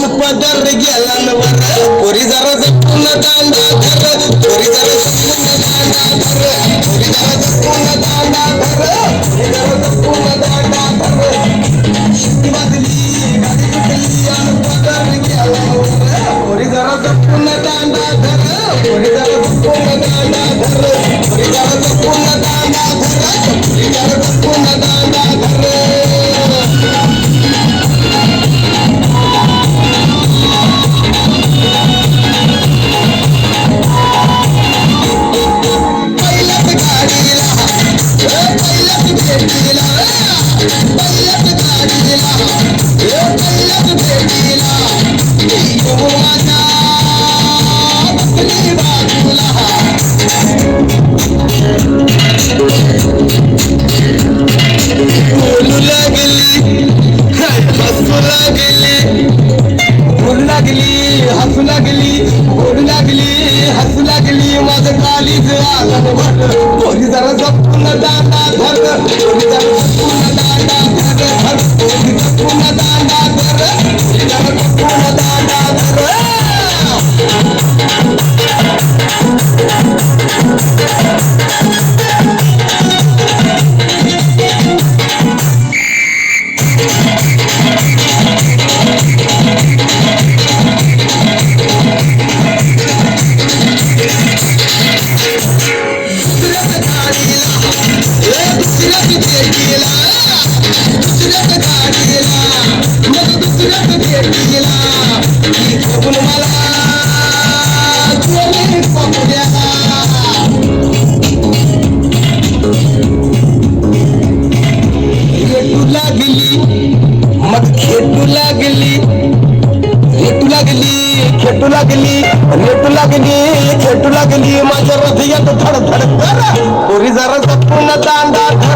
पदर गेला वर पोरी जरा जपून दांडा धर पोरी जरा जपून दांडा धर पोरी जरा जपून दांडा धर पोरी जरा जपून दांडा धर शिट्टी वाजली गाडी कुठली आणि पदर गेला वर पोरी जरा जपून दांडा धर पोरी जरा जपून दांडा धर पोरी जरा जपून दांडा धर पोरी जरा जपून दांडा धर हसू लागली ओढू लागली हसू लागली माझं कालीच आलं पोरी जरा जपून दांडा धर पोरी जरा जपून दांडा धर पोरी जपून दांडा धर पोरी जरा जपून दांडा धर खेटू लागली माझ्या हृदयात धड धड कर पोरी जरा जपून दांडा धर